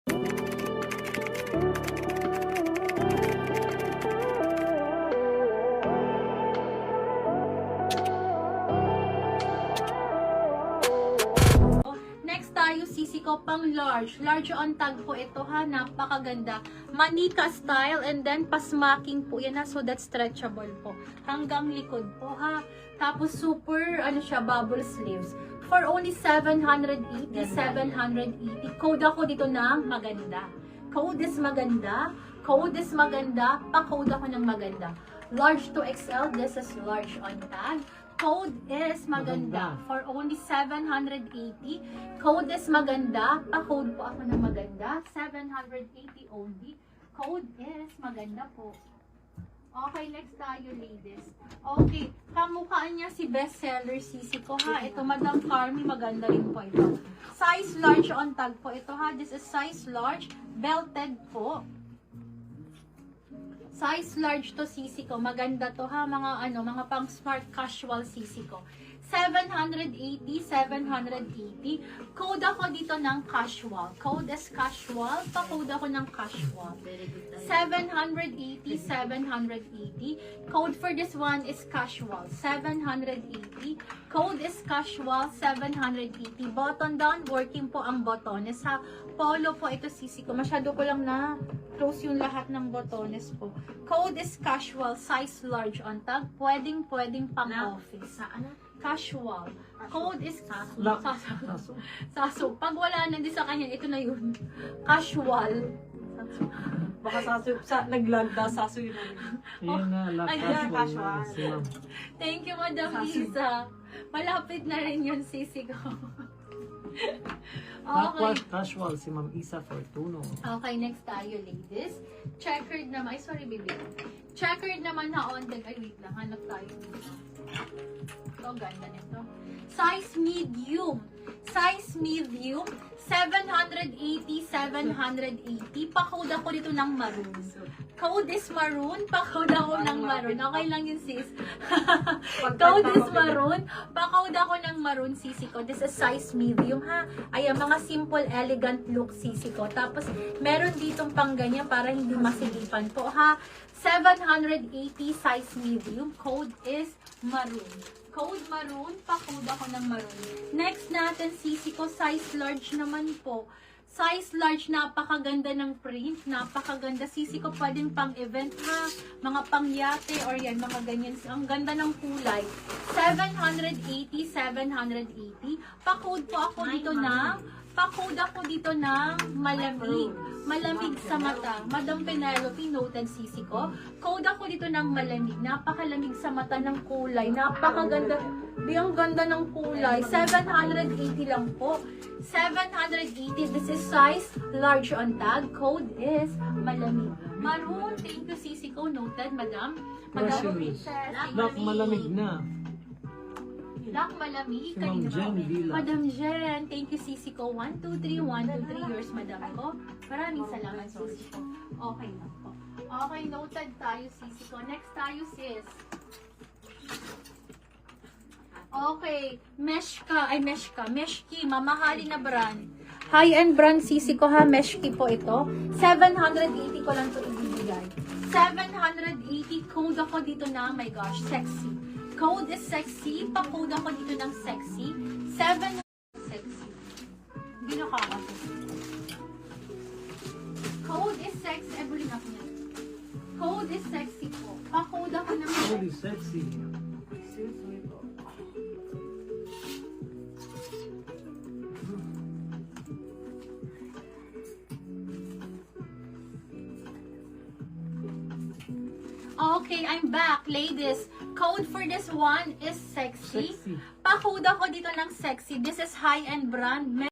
Next tayo, sisi ko pang large. Large on tag po ito ha, napakaganda. Manika style and then pasmacking po yan ha, so that's stretchable po. Hanggang likod po ha. Tapos super, ano siya, bubble sleeves. For only 780, 780. Code ako dito ng maganda. Code is maganda. Code is maganda. Pa-code ako ng maganda. Large to XL, this is large on tag. Code is maganda. For only 780. Code is maganda. Pa-code po ako ng maganda. 780 only. Code is maganda po. Okay, next tayo, ladies. Okay, kamukhaan niya si bestseller sisi ko ha. Ito, Madam Carmi, maganda rin po ito. Size large on tag po ito ha. This is size large, belted po. Size large to sisi ko. Maganda to ha, mga pang smart casual sisi ko. 780, 780. Code ako dito ng casual. Code is casual. Pa-code ako ng casual. 780, 780. Code for this one is casual. 780. Code is casual. 780. Button down, working po ang botones ha. Polo po ito sisi ko. Masyado ko lang na close yung lahat ng botones po. Code is casual. Size large on tag. Pwedeng pang office. Casual. Code is saso. Pag wala na din sa kanya, ito na yun. Casual. Baka naglagda, saso yun. Yun na, casual. Thank you, Madam Isa. Malapit na rin yun, sisi ko. Okay. Casual si Ma'am Isa Fortuno. Okay, next tayo, ladies. Checkered naman. Ay, sorry, baby. Checkered naman na on tag. Ay, wait lang. Hanap tayo. Ito, ganda nito. Size medium. Size medium. 780, 780. Pa-code ako dito ng maroon. Code is maroon. Pa-code ako ng maroon. Okay lang yun, sis. Code is maroon. Pa-code ako ng maroon, sisi ko. This is size medium, ha? Ayan, mga simple, elegant look, sisi ko. Tapos, meron ditong pang ganyan para hindi masilipan po, ha? 780 size medium. Code is maroon. Code maroon. Pa-code ako ng maroon. Next natin, sisi ko, size large naman po. Size large, napakaganda ng print, napakaganda. Sisi ko pwedeng pang event ha, mga pang yate or yan, mga ganyan. Ang ganda ng kulay. 780, 780. Pa-code po ako dito ng, pa-code ako dito ng malamig. Malamig sa mata. Madam Penelope, noted sisi ko. Code ako dito ng malamig. Napakalamig sa mata ng kulay. Napakaganda. Di, ang ganda ng kulay. 780 lang po. 780. This is size large on tag. Code is malamig. Maroon. Thank you, sisi ko. Noted, madam. Madam Princess. Lock malamig na. Lock malamig. Si Ma'am Jen Villa. Madam Jen. Thank you, sisi ko. 1, 2, 3. 1, 2, 3 years, madam ko. Maraming salamat, sisi ko. Okay lang po. Okay, noted tayo, sisi ko. Next tayo, sis. Okay, Meshki, mamahalin na brand. High-end brand sisi ko ha, Meshki po ito. 780 ko lang ito ibibigay. 780, code ako dito na, my gosh, sexy. Code is sexy, pa-code ako dito ng sexy. 700 sexy. Hindi nakakasok. Code is sexy, every up niya. Code is sexy po. Pa-code ako ng Code is sexy. Okay, I'm back, ladies. Code for this one is sexy. Pa-code ako dito ng sexy. This is high-end brand.